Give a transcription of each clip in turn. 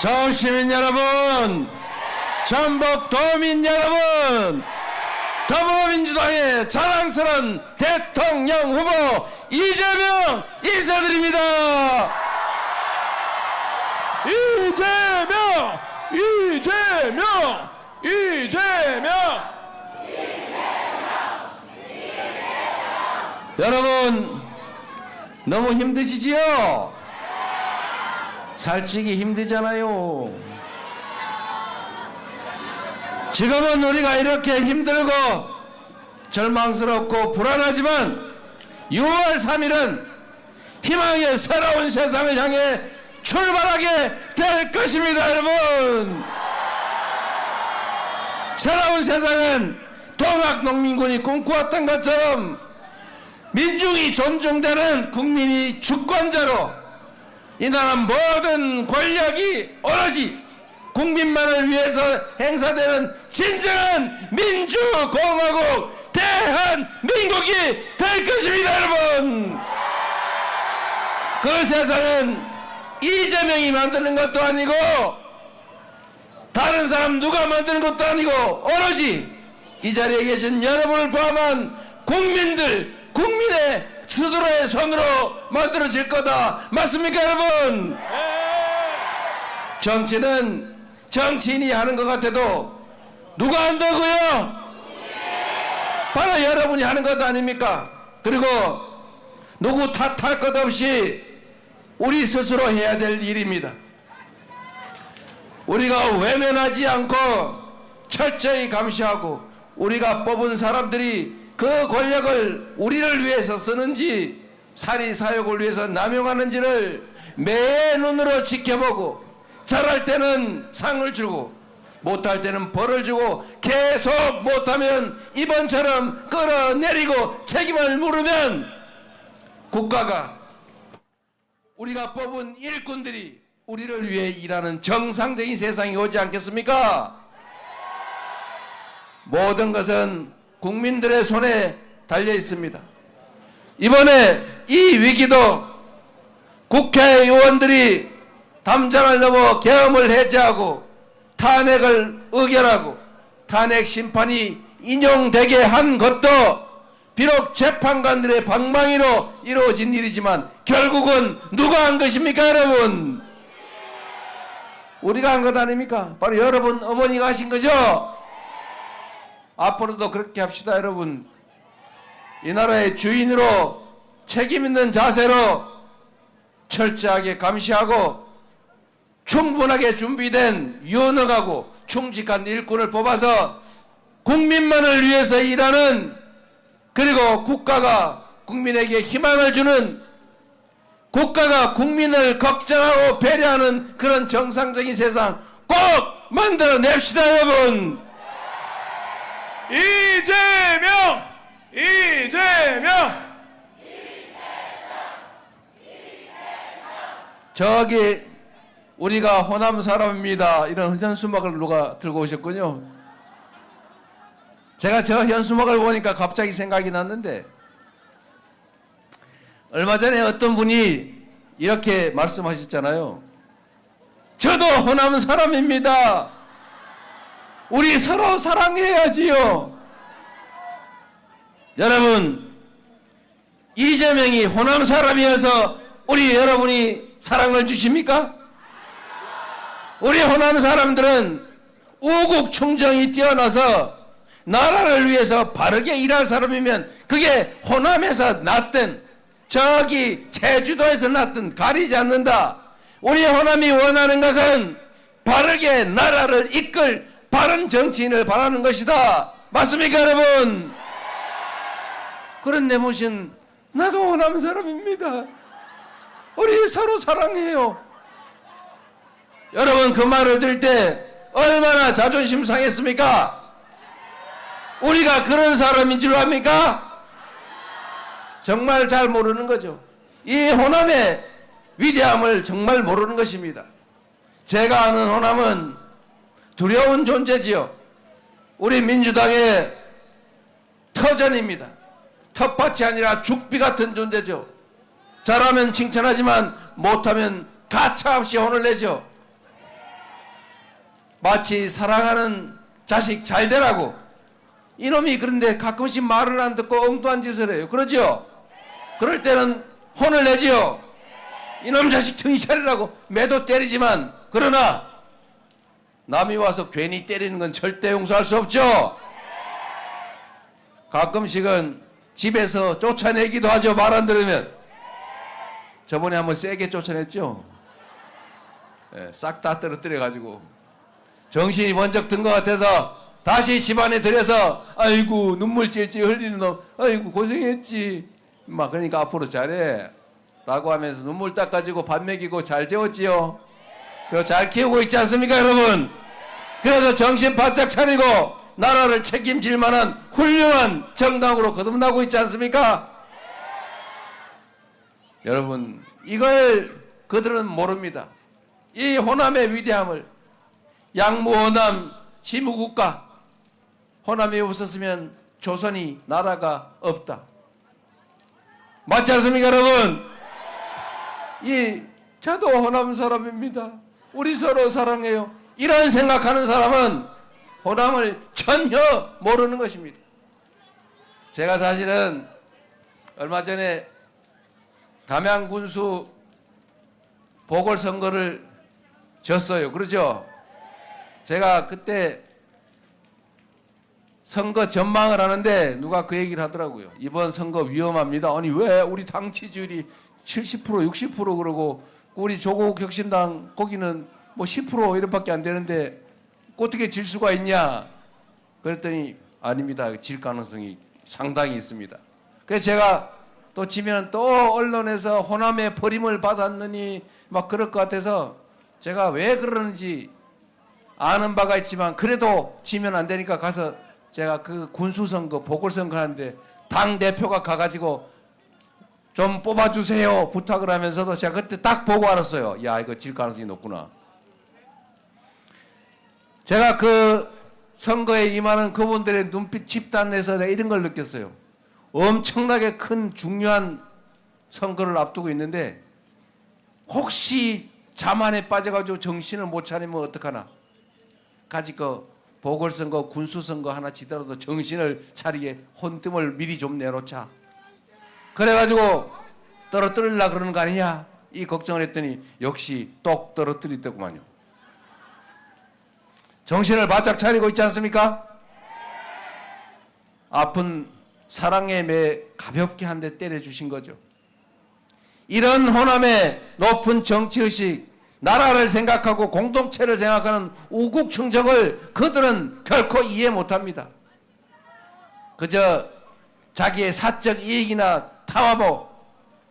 서울시민 여러분, 전북도민 여러분, 더불어민주당의 자랑스러운 대통령 후보 이재명 인사드립니다. 이재명! 이재명! 이재명! 여러분, 너무 힘드시지요? 살찌기 힘들잖아요. 지금은 우리가 이렇게 힘들고 절망스럽고 불안하지만 6월 3일은 희망의 새로운 세상을 향해 출발하게 될 것입니다. 여러분, 새로운 세상은 동학농민군이 꿈꾸었던 것처럼 민중이 존중되는 국민이 주권자로 이 나라 모든 권력이 오로지 국민만을 위해서 행사되는 진정한 민주공화국 대한민국이 될 것입니다. 여러분, 그 세상은 이재명이 만드는 것도 아니고 다른 사람 누가 만드는 것도 아니고 오로지 이 자리에 계신 여러분을 포함한 국민의 스스로의 손으로 만들어질 거다. 맞습니까, 여러분? 정치는 정치인이 하는 것 같아도 누가 한다고요? 바로 여러분이 하는 것 아닙니까? 그리고 누구 탓할 것 없이 우리 스스로 해야 될 일입니다. 우리가 외면하지 않고 철저히 감시하고 우리가 뽑은 사람들이 그 권력을 우리를 위해서 쓰는지 사리사욕을 위해서 남용하는지를 매 눈으로 지켜보고 잘할 때는 상을 주고 못할 때는 벌을 주고 계속 못하면 이번처럼 끌어내리고 책임을 물으면 국가가 우리가 뽑은 일꾼들이 우리를 위해 일하는 정상적인 세상이 오지 않겠습니까? 모든 것은 국민들의 손에 달려 있습니다. 이번에 이 위기도 국회의원들이 담장을 넘어 계엄을 해제하고 탄핵을 의결하고 탄핵 심판이 인용되게 한 것도 비록 재판관들의 방망이로 이루어진 일이지만 결국은 누가 한 것입니까, 여러분? 우리가 한 것 아닙니까? 바로 여러분 어머니가 하신 거죠? 앞으로도 그렇게 합시다, 여러분. 이 나라의 주인으로 책임 있는 자세로 철저하게 감시하고 충분하게 준비된 유능하고 충직한 일꾼을 뽑아서 국민만을 위해서 일하는, 그리고 국가가 국민에게 희망을 주는, 국가가 국민을 걱정하고 배려하는 그런 정상적인 세상 꼭 만들어냅시다, 여러분. 이재명! 이재명! 저기 우리가 호남 사람입니다, 이런 현수막을 누가 들고 오셨군요. 제가 저 현수막을 보니까 갑자기 생각이 났는데, 얼마 전에 어떤 분이 이렇게 말씀하셨잖아요. 저도 호남 사람입니다. 우리 서로 사랑해야지요. 여러분, 이재명이 호남 사람이어서 우리 여러분이 사랑을 주십니까? 우리 호남 사람들은 우국 충정이 뛰어나서 나라를 위해서 바르게 일할 사람이면 그게 호남에서 났든 저기 제주도에서 났든 가리지 않는다. 우리 호남이 원하는 것은 바르게 나라를 이끌 바른 정치인을 바라는 것이다. 맞습니까, 여러분? 그런데 무슨 나도 호남 사람입니다, 우리 서로 사랑해요. 여러분, 그 말을 들을 때 얼마나 자존심 상했습니까? 우리가 그런 사람인 줄 압니까? 정말 잘 모르는 거죠. 이 호남의 위대함을 정말 모르는 것입니다. 제가 아는 호남은 두려운 존재지요. 우리 민주당의 터전입니다. 텃밭이 아니라 죽비 같은 존재죠. 잘하면 칭찬하지만 못하면 가차없이 혼을 내죠. 마치 사랑하는 자식 잘 되라고. 이놈이 그런데 가끔씩 말을 안 듣고 엉뚱한 짓을 해요. 그러죠? 그럴 때는 혼을 내지요. 이놈 자식 정신 차리라고 매도 때리지만, 그러나 남이 와서 괜히 때리는 건 절대 용서할 수 없죠. 가끔씩은 집에서 쫓아내기도 하죠. 말 안 들으면. 저번에 한번 세게 쫓아냈죠. 싹 다 떨어뜨려가지고 정신이 번쩍 든 것 같아서 다시 집안에 들여서, 아이고 눈물 찔찔 흘리는 놈, 아이고 고생했지, 막 그러니까 앞으로 잘해 라고 하면서 눈물 닦아주고 밥 먹이고 잘 재웠지요. 그리고 잘 키우고 있지 않습니까 여러분? 그래서 정신 바짝 차리고 나라를 책임질 만한 훌륭한 정당으로 거듭나고 있지 않습니까? 여러분, 이걸 그들은 모릅니다. 이 호남의 위대함을. 양무호남 시무국가, 호남이 없었으면 조선이 나라가 없다. 맞지 않습니까 여러분? 저도 호남 사람입니다. 우리 서로 사랑해요. 이런 생각하는 사람은 호남을 전혀 모르는 것입니다. 제가 사실은 얼마 전에 담양군수 보궐선거를 졌어요. 그러죠? 제가 그때 선거 전망을 하는데 누가 그 얘기를 하더라고요. 이번 선거 위험합니다. 아니 왜? 우리 당 지지율이 70% 60% 그러고 우리 조국 혁신당 거기는 뭐 10% 이런밖에 안 되는데 어떻게 질 수가 있냐? 그랬더니 아닙니다. 질 가능성이 상당히 있습니다. 그래서 제가 또 지면 또 언론에서 호남의 버림을 받았느니 막 그럴 것 같아서 제가 왜 그러는지 아는 바가 있지만 그래도 지면 안 되니까 가서 제가 그 군수선거 보궐선거 하는데 당 대표가 가가지고 좀 뽑아주세요 부탁을 하면서도 제가 그때 딱 보고 알았어요. 야, 이거 질 가능성이 높구나. 제가 그 선거에 임하는 그분들의 눈빛 집단에서 내가 이런 걸 느꼈어요. 엄청나게 큰 중요한 선거를 앞두고 있는데 혹시 자만에 빠져가지고 정신을 못 차리면 어떡하나. 가지고 보궐선거 군수선거 하나 지더라도 정신을 차리게 혼뜸을 미리 좀 내놓자. 그래가지고 떨어뜨리려고 그러는 거 아니냐 이 걱정을 했더니 역시 똑 떨어뜨리더구만요. 정신을 바짝 차리고 있지 않습니까? 아픈 사랑의 매 가볍게 한 대 때려주신 거죠. 이런 호남의 높은 정치의식, 나라를 생각하고 공동체를 생각하는 우국충정을 그들은 결코 이해 못합니다. 그저 자기의 사적 이익이나 탐하고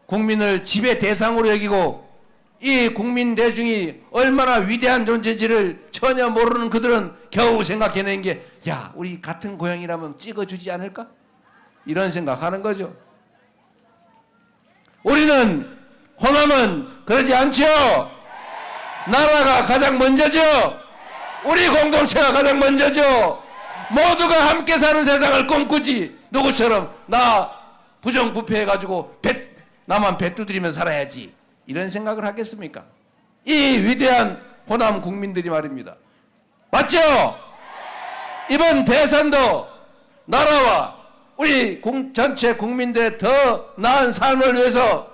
국민을 지배 대상으로 여기고 이 국민 대중이 얼마나 위대한 존재지를 전혀 모르는 그들은 겨우 생각해낸 게, 야, 우리 같은 고향이라면 찍어주지 않을까? 이런 생각하는 거죠. 우리는, 호남은 그러지 않죠. 나라가 가장 먼저죠. 우리 공동체가 가장 먼저죠. 모두가 함께 사는 세상을 꿈꾸지. 누구처럼 나 부정부패해가지고 나만 배 두드리며 살아야지. 이런 생각을 하겠습니까? 이 위대한 호남 국민들이 말입니다. 맞죠? 이번 대선도 나라와 우리 전체 국민들의 더 나은 삶을 위해서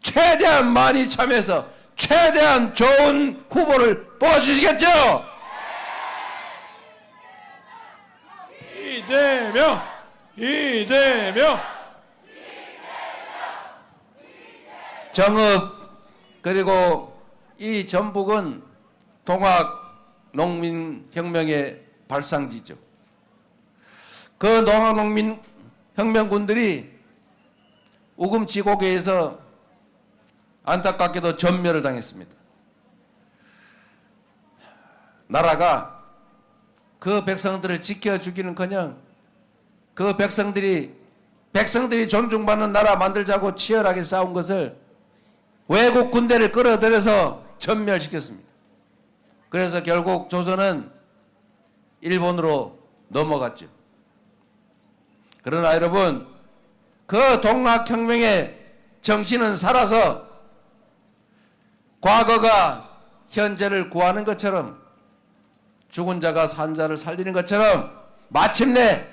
최대한 많이 참여해서 최대한 좋은 후보를 뽑아주시겠죠? 이재명! 이재명! 정읍 그리고 이 전북은 동학농민혁명의 발상지죠. 그 농학농민혁명군들이 우금지고개에서 안타깝게도 전멸을 당했습니다. 나라가 그 백성들을 지켜주기는커녕 그 백성들이 존중받는 나라 만들자고 치열하게 싸운 것을 외국 군대를 끌어들여서 전멸시켰습니다. 그래서 결국 조선은 일본으로 넘어갔죠. 그러나 여러분, 그 동학혁명의 정신은 살아서 과거가 현재를 구하는 것처럼 죽은 자가 산 자를 살리는 것처럼 마침내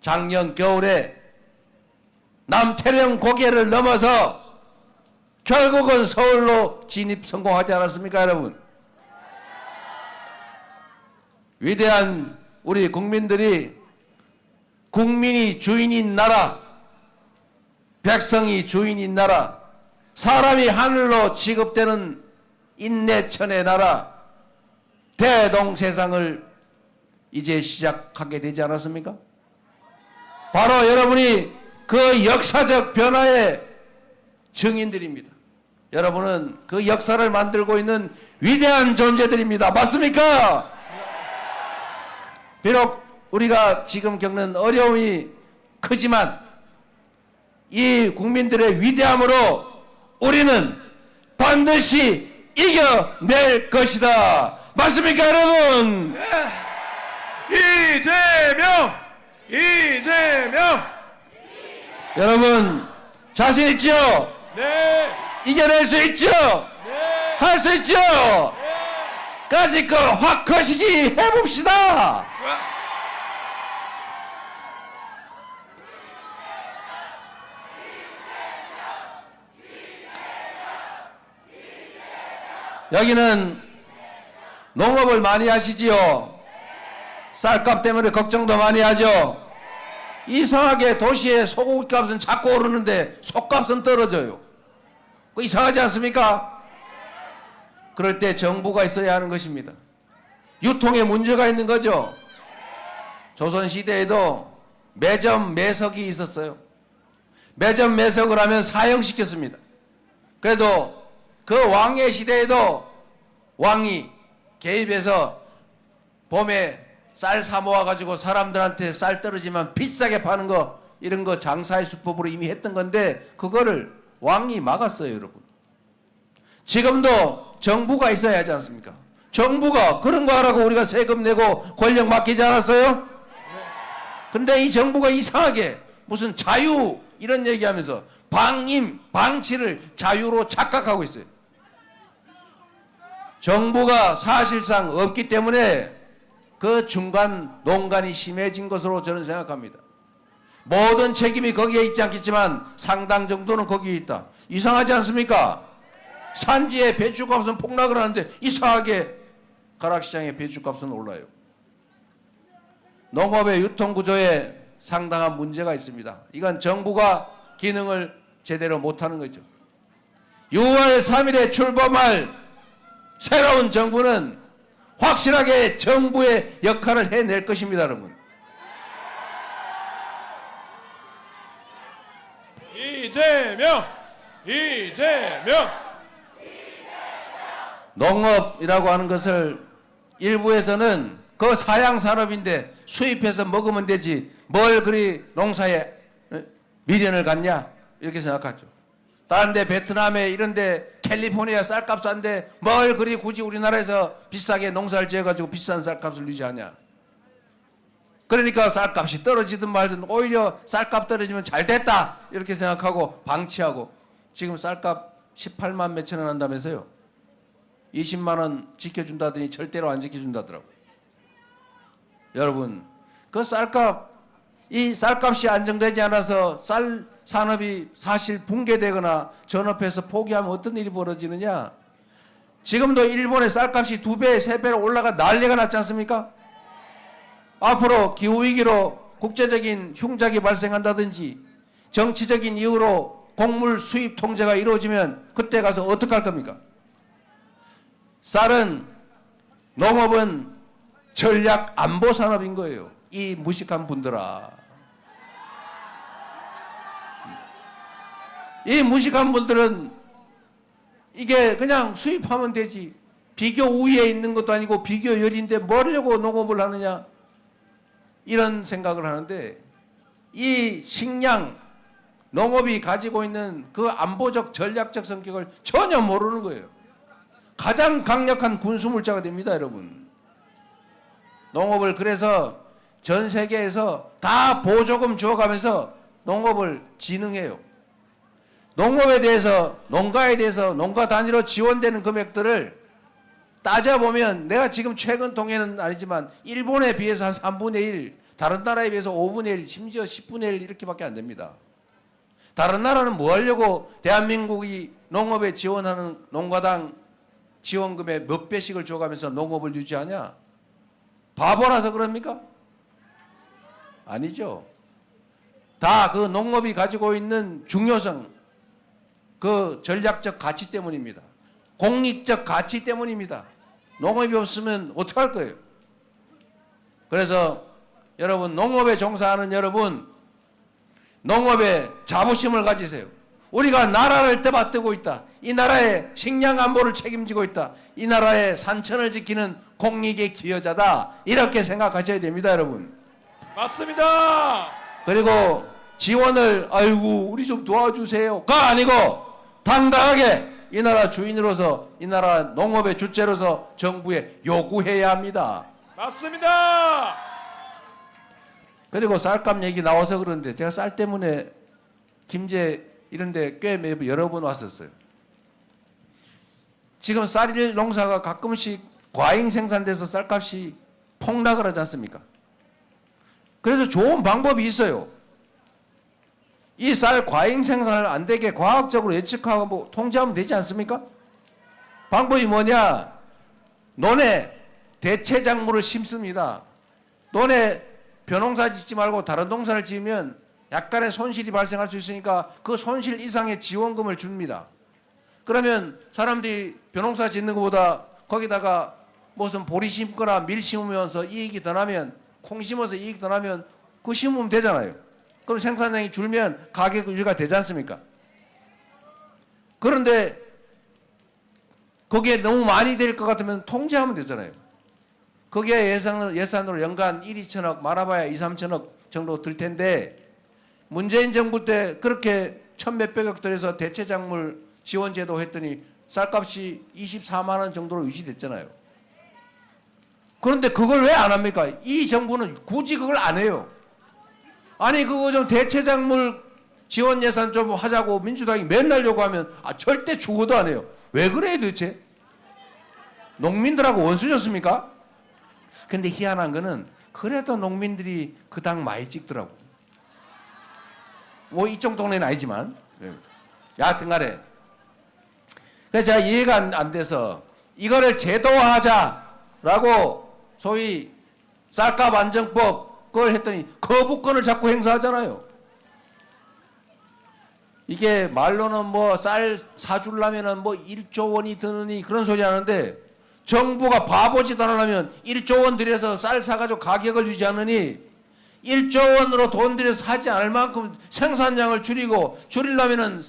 작년 겨울에 남태령 고개를 넘어서 결국은 서울로 진입 성공하지 않았습니까, 여러분? 위대한 우리 국민들이 국민이 주인인 나라, 백성이 주인인 나라, 사람이 하늘로 취급되는 인내천의 나라, 대동세상을 이제 시작하게 되지 않았습니까? 바로 여러분이 그 역사적 변화의 증인들입니다. 여러분은 그 역사를 만들고 있는 위대한 존재들입니다. 맞습니까? 비록 우리가 지금 겪는 어려움이 크지만 이 국민들의 위대함으로 우리는 반드시 이겨낼 것이다. 맞습니까, 여러분? 이재명! 이재명! 여러분 자신 있죠? 네! 이겨낼 수 있죠? 네! 할 수 있죠? 까짓 거 확 거시기 해봅시다. 여기는 농업을 많이 하시지요? 쌀값 때문에 걱정도 많이 하죠? 이상하게 도시의 소고기 값은 자꾸 오르는데 속값은 떨어져요. 이상하지 않습니까? 그럴 때 정부가 있어야 하는 것입니다. 유통에 문제가 있는 거죠. 조선시대에도 매점 매석이 있었어요. 매점 매석을 하면 사형시켰습니다. 그래도 그 왕의 시대에도 왕이 개입해서 봄에 쌀 사 모아가지고 사람들한테 쌀 떨어지면 비싸게 파는 거, 이런 거 장사의 수법으로 이미 했던 건데 그거를 왕이 막았어요, 여러분. 지금도 정부가 있어야 하지 않습니까? 정부가 그런 거 하라고 우리가 세금 내고 권력 맡기지 않았어요? 근데 이 정부가 이상하게 무슨 자유 이런 얘기하면서 방임, 방치를 자유로 착각하고 있어요. 정부가 사실상 없기 때문에 그 중간 농간이 심해진 것으로 저는 생각합니다. 모든 책임이 거기에 있지 않겠지만 상당 정도는 거기에 있다. 이상하지 않습니까? 산지의 배추값은 폭락을 하는데 이상하게 가락시장의 배추값은 올라요. 농업의 유통구조에 상당한 문제가 있습니다. 이건 정부가 기능을 제대로 못하는 거죠. 6월 3일에 출범할 새로운 정부는 확실하게 정부의 역할을 해낼 것입니다, 여러분. 이재명! 이재명! 농업이라고 하는 것을 일부에서는 그 사양 산업인데 수입해서 먹으면 되지 뭘 그리 농사에 미련을 갖냐 이렇게 생각하죠. 다른 데 베트남에 이런 데 캘리포니아 쌀값 싼데 뭘 그리 굳이 우리나라에서 비싸게 농사를 지어가지고 비싼 쌀값을 유지하냐. 그러니까 쌀값이 떨어지든 말든 오히려 쌀값 떨어지면 잘 됐다 이렇게 생각하고 방치하고 지금 쌀값 18만 몇천 원 한다면서요. 20만 원 지켜준다더니 절대로 안 지켜준다더라고요. 여러분 그 쌀값, 이 쌀값이 안정되지 않아서 쌀 산업이 사실 붕괴되거나 전업해서 포기하면 어떤 일이 벌어지느냐. 지금도 일본의 쌀값이 2배, 3배로 올라가 난리가 났지 않습니까? 앞으로 기후위기로 국제적인 흉작이 발생한다든지 정치적인 이유로 곡물 수입 통제가 이루어지면 그때 가서 어떻게 할 겁니까? 쌀은, 농업은 전략 안보 산업인 거예요. 이 무식한 분들아. 이 무식한 분들은 이게 그냥 수입하면 되지. 비교 우위에 있는 것도 아니고 비교 열인데 뭐려고 농업을 하느냐. 이런 생각을 하는데 이 식량, 농업이 가지고 있는 그 안보적 전략적 성격을 전혀 모르는 거예요. 가장 강력한 군수물자가 됩니다, 여러분. 농업을 그래서 전 세계에서 다 보조금 주어가면서 농업을 진흥해요. 농업에 대해서, 농가에 대해서 농가 단위로 지원되는 금액들을 따져보면 내가 지금 최근 통계는 아니지만 일본에 비해서 한 3분의 1, 다른 나라에 비해서 5분의 1, 심지어 10분의 1 이렇게밖에 안 됩니다. 다른 나라는 뭐 하려고 대한민국이 농업에 지원하는 농가당 지원금의 몇 배씩을 줘가면서 농업을 유지하냐? 바보라서 그럽니까? 아니죠. 다 그 농업이 가지고 있는 중요성, 그 전략적 가치 때문입니다. 공익적 가치 때문입니다. 농업이 없으면 어떡할 거예요? 그래서 여러분, 농업에 종사하는 여러분, 농업에 자부심을 가지세요. 우리가 나라를 떠받들고 있다. 이 나라의 식량 안보를 책임지고 있다. 이 나라의 산천을 지키는 공익의 기여자다. 이렇게 생각하셔야 됩니다, 여러분. 맞습니다. 그리고 지원을 아이고 우리 좀 도와주세요가 아니고 당당하게 이 나라 주인으로서, 이 나라 농업의 주체로서 정부에 요구해야 합니다. 맞습니다. 그리고 쌀값 얘기 나와서 그러는데 제가 쌀 때문에 김제 이런데 꽤 여러 번 왔었어요. 지금 쌀 농사가 가끔씩 과잉 생산돼서 쌀값이 폭락을 하지 않습니까? 그래서 좋은 방법이 있어요. 이 쌀 과잉 생산을 안 되게 과학적으로 예측하고 뭐 통제하면 되지 않습니까? 방법이 뭐냐? 논에 대체 작물을 심습니다. 논에 벼농사 짓지 말고 다른 농사를 지으면 약간의 손실이 발생할 수 있으니까 그 손실 이상의 지원금을 줍니다. 그러면 사람들이 벼농사 짓는 것보다 거기다가 무슨 보리 심거나 밀 심으면서 이익이 더 나면, 콩 심어서 이익이 더 나면 그거 심으면 되잖아요. 그럼 생산량이 줄면 가격 유지가 되지 않습니까? 그런데 거기에 너무 많이 될 것 같으면 통제하면 되잖아요. 거기에 예산으로 연간 1, 2천억, 많아봐야 2, 3천억 정도 들 텐데 문재인 정부 때 그렇게 천몇백억 들여서 대체작물 지원제도 했더니 쌀값이 24만 원 정도로 유지됐잖아요. 그런데 그걸 왜 안 합니까? 이 정부는 굳이 그걸 안 해요. 아니 그거 좀 대체작물 지원 예산 좀 하자고 민주당이 맨날 요구하면 절대 죽어도 안 해요. 왜 그래요 도대체? 농민들하고 원수셨습니까? 근데 희한한 거는 그래도 농민들이 그 당 많이 찍더라고. 뭐 이쪽 동네는 아니지만 여하튼 간에 그래서 제가 이해가 안 돼서 이거를 제도화하자라고 소위 쌀값 안정법 그걸 했더니 거부권을 자꾸 행사하잖아요. 이게 말로는 뭐 쌀 사주려면은 뭐 1조 원이 드느니 그런 소리 하는데 정부가 바보짓 안 하려면 1조 원 들여서 쌀 사가지고 가격을 유지하느니 1조 원으로 돈 들여서 하지 않을 만큼 생산량을 줄이려면은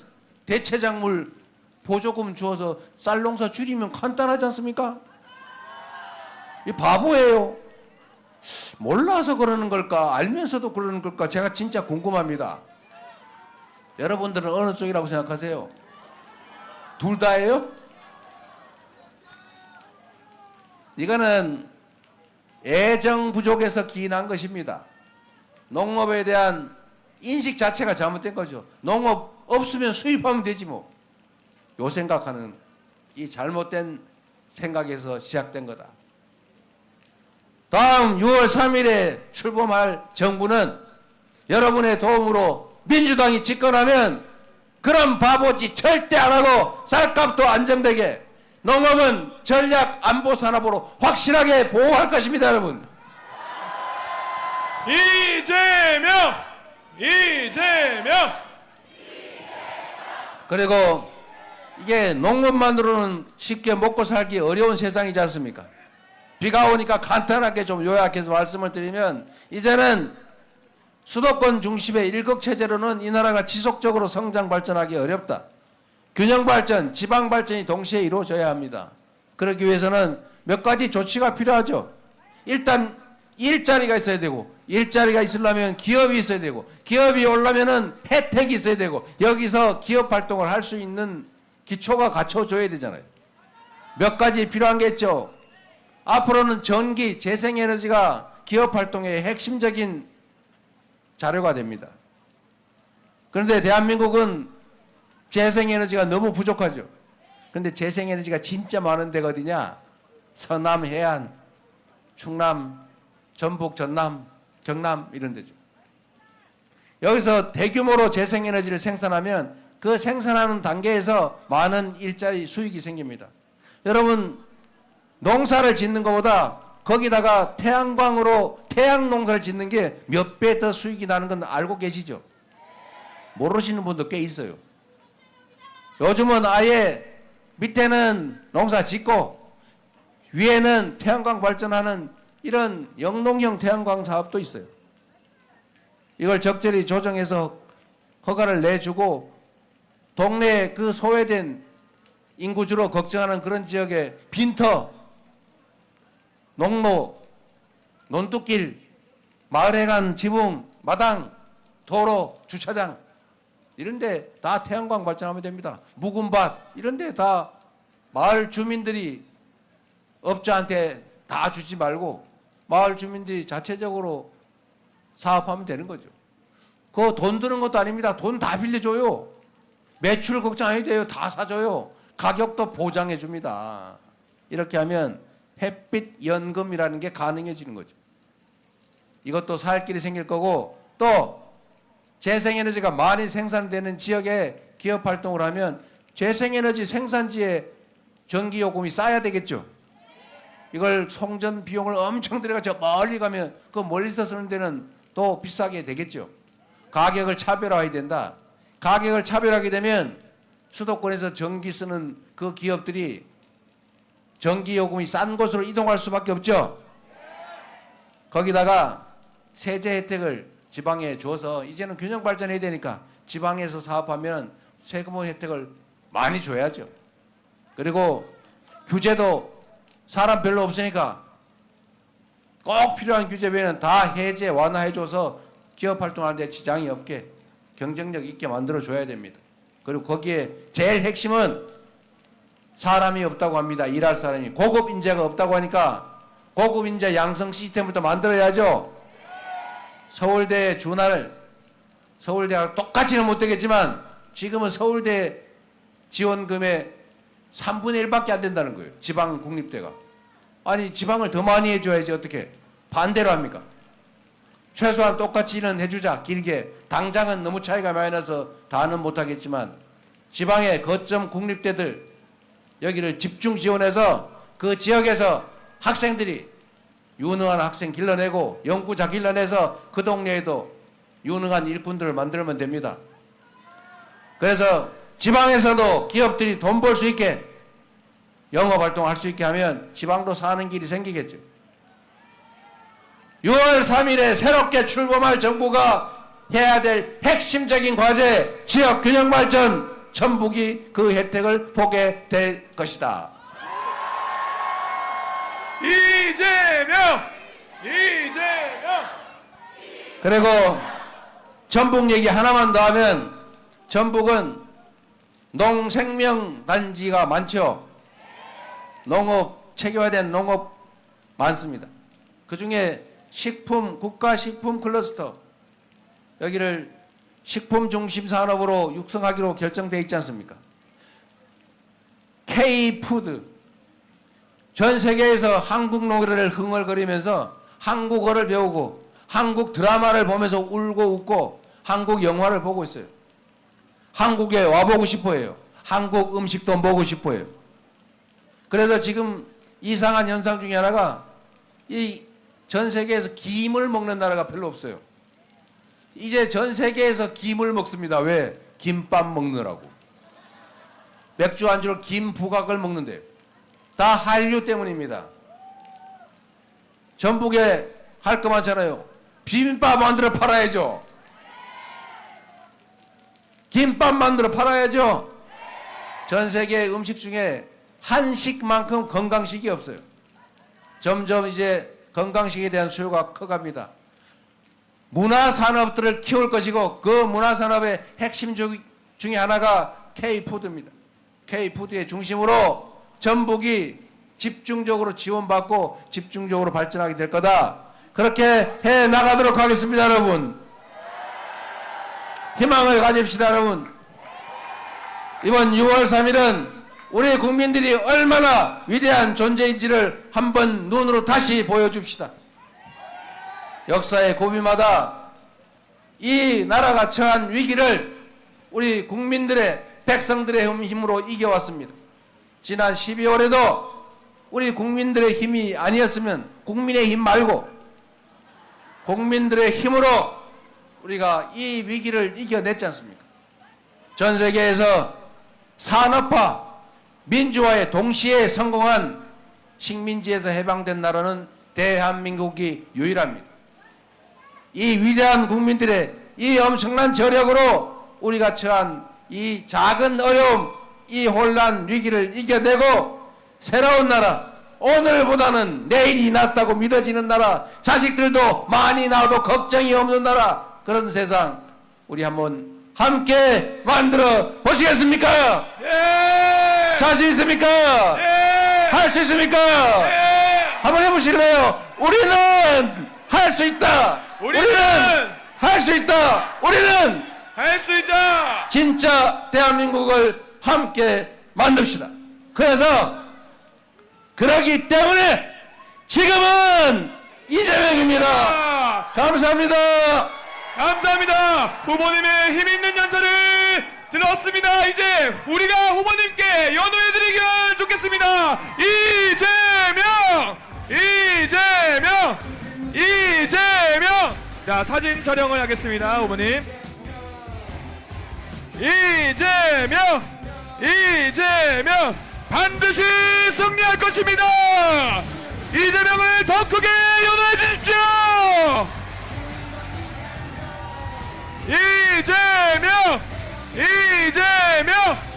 대체작물 보조금 주어서 쌀 농사 줄이면 간단하지 않습니까? 이 바보예요. 몰라서 그러는 걸까? 알면서도 그러는 걸까? 제가 진짜 궁금합니다. 여러분들은 어느 쪽이라고 생각하세요? 둘 다예요? 이거는 애정 부족에서 기인한 것입니다. 농업에 대한 인식 자체가 잘못된 거죠. 농업 없으면 수입하면 되지 뭐. 요 생각하는 이 잘못된 생각에서 시작된 거다. 다음 6월 3일에 출범할 정부는 여러분의 도움으로 민주당이 집권하면 그런 바보짓 절대 안 하고 쌀값도 안정되게 농업은 전략 안보 산업으로 확실하게 보호할 것입니다, 여러분. 이재명! 이재명! 그리고 이게 농업만으로는 쉽게 먹고 살기 어려운 세상이지 않습니까? 비가 오니까 간단하게 좀 요약해서 말씀을 드리면 이제는 수도권 중심의 일극체제로는 이 나라가 지속적으로 성장 발전하기 어렵다. 균형 발전, 지방 발전이 동시에 이루어져야 합니다. 그러기 위해서는 몇 가지 조치가 필요하죠. 일단 일자리가 있어야 되고, 일자리가 있으려면 기업이 있어야 되고, 기업이 오려면은 혜택이 있어야 되고, 여기서 기업 활동을 할 수 있는 기초가 갖춰줘야 되잖아요. 몇 가지 필요한 게 있죠. 앞으로는 전기, 재생에너지가 기업 활동의 핵심적인 자료가 됩니다. 그런데 대한민국은 재생에너지가 너무 부족하죠. 그런데 재생에너지가 진짜 많은 데가 어디냐? 서남 해안, 충남, 전북, 전남, 경남 이런 데죠. 여기서 대규모로 재생에너지를 생산하면 그 생산하는 단계에서 많은 일자리 수익이 생깁니다. 여러분 농사를 짓는 것보다 거기다가 태양광으로 태양 농사를 짓는 게 몇 배 더 수익이 나는 건 알고 계시죠? 모르시는 분도 꽤 있어요. 요즘은 아예 밑에는 농사 짓고 위에는 태양광 발전하는 이런 영농형 태양광 사업도 있어요. 이걸 적절히 조정해서 허가를 내주고 동네에 그 소외된 인구주로 걱정하는 그런 지역에 빈터, 농로, 논뚝길, 마을에 간 지붕, 마당, 도로, 주차장 이런 데 다 태양광 발전하면 됩니다. 묵은 밭 이런 데 다 마을 주민들이 업자한테 다 주지 말고 마을 주민들이 자체적으로 사업하면 되는 거죠. 그거 돈 드는 것도 아닙니다. 돈 다 빌려줘요. 매출 걱정 안 해도 돼요. 다 사줘요. 가격도 보장해 줍니다. 이렇게 하면 햇빛 연금이라는 게 가능해지는 거죠. 이것도 살 길이 생길 거고 또 재생에너지가 많이 생산되는 지역에 기업 활동을 하면 재생에너지 생산지에 전기요금이 싸야 되겠죠. 이걸 송전 비용을 엄청 들여가 저 멀리 가면 그 멀리서 쓰는 데는 또 비싸게 되겠죠. 가격을 차별화해야 된다. 가격을 차별하게 되면 수도권에서 전기 쓰는 그 기업들이 전기요금이 싼 곳으로 이동할 수밖에 없죠. 거기다가 세제 혜택을 지방에 줘서 이제는 균형 발전해야 되니까 지방에서 사업하면 세금 혜택을 많이 줘야죠. 그리고 규제도 사람 별로 없으니까 꼭 필요한 규제 외에는 다 해제 완화해줘서 기업 활동하는 데 지장이 없게 경쟁력 있게 만들어줘야 됩니다. 그리고 거기에 제일 핵심은 사람이 없다고 합니다. 일할 사람이. 고급 인재가 없다고 하니까 고급 인재 양성 시스템부터 만들어야죠. 서울대 준할 서울대하고 똑같이는 못 되겠지만 지금은 서울대 지원금의 3분의 1밖에 안 된다는 거예요. 지방 국립대가. 아니 지방을 더 많이 해줘야지 어떻게 반대로 합니까? 최소한 똑같이는 해주자. 길게. 당장은 너무 차이가 많이 나서 다는 못하겠지만 지방의 거점 국립대들 여기를 집중 지원해서 그 지역에서 학생들이 유능한 학생 길러내고 연구자 길러내서 그 동네에도 유능한 일꾼들을 만들면 됩니다. 그래서 지방에서도 기업들이 돈 벌 수 있게 영업활동할 수 있게 하면 지방도 사는 길이 생기겠죠. 6월 3일에 새롭게 출범할 정부가 해야 될 핵심적인 과제 지역균형발전 전북이 그 혜택을 보게 될 것이다. 이재명! 그리고 전북 얘기 하나만 더 하면 전북은 농생명단지가 많죠. 농업, 체계화된 농업 많습니다. 그 중에 식품, 국가식품 클러스터 여기를 식품 중심 산업으로 육성하기로 결정되어 있지 않습니까? K푸드 전 세계에서 한국 노래를 흥얼거리면서 한국어를 배우고 한국 드라마를 보면서 울고 웃고 한국 영화를 보고 있어요. 한국에 와보고 싶어해요. 한국 음식도 먹고 싶어해요. 그래서 지금 이상한 현상 중에 하나가 이 전 세계에서 김을 먹는 나라가 별로 없어요. 이제 전 세계에서 김을 먹습니다. 왜? 김밥 먹느라고. 맥주 안주로 김 부각을 먹는데요. 다 한류 때문입니다. 전북에 할 거 많잖아요. 비빔밥 만들어 팔아야죠. 김밥 만들어 팔아야죠. 전 세계 음식 중에 한식만큼 건강식이 없어요. 점점 이제 건강식에 대한 수요가 커갑니다. 문화산업들을 키울 것이고 그 문화산업의 핵심 중에 하나가 K푸드입니다. K푸드의 중심으로 전북이 집중적으로 지원받고 집중적으로 발전하게 될 거다. 그렇게 해 나가도록 하겠습니다. 여러분. 희망을 가집시다. 여러분. 이번 6월 3일은 우리 국민들이 얼마나 위대한 존재인지를 한번 눈으로 다시 보여줍시다. 역사의 고비마다 이 나라가 처한 위기를 우리 국민들의 백성들의 힘으로 이겨왔습니다. 지난 12월에도 우리 국민들의 힘이 아니었으면 국민의 힘 말고 국민들의 힘으로 우리가 이 위기를 이겨냈지 않습니까? 전 세계에서 산업화, 민주화에 동시에 성공한 식민지에서 해방된 나라는 대한민국이 유일합니다. 이 위대한 국민들의 이 엄청난 저력으로 우리가 처한 이 작은 어려움, 이 혼란 위기를 이겨내고 새로운 나라, 오늘보다는 내일이 낫다고 믿어지는 나라, 자식들도 많이 나와도 걱정이 없는 나라, 그런 세상 우리 한번 함께 만들어 보시겠습니까? 예! 자신 있습니까? 예! 할 수 있습니까? 예! 한번 해보실래요? 우리는 할 수 있다. 우리는 할 수 있다. 우리는 할 수 있다. 진짜 대한민국을 함께 만듭시다. 그래서 그러기 때문에 지금은 이재명입니다. 감사합니다. 감사합니다. 후보님의 힘 있는 연설을 들었습니다. 이제 우리가 후보님께 연호해드리길 좋겠습니다. 이재명! 이재명! 이재명! 자, 사진 촬영을 하겠습니다. 후보님. 이재명! 이재명! 반드시 승리할 것입니다. 이재명을 더 크게 연호해 주십시오. 이재명! 이재명!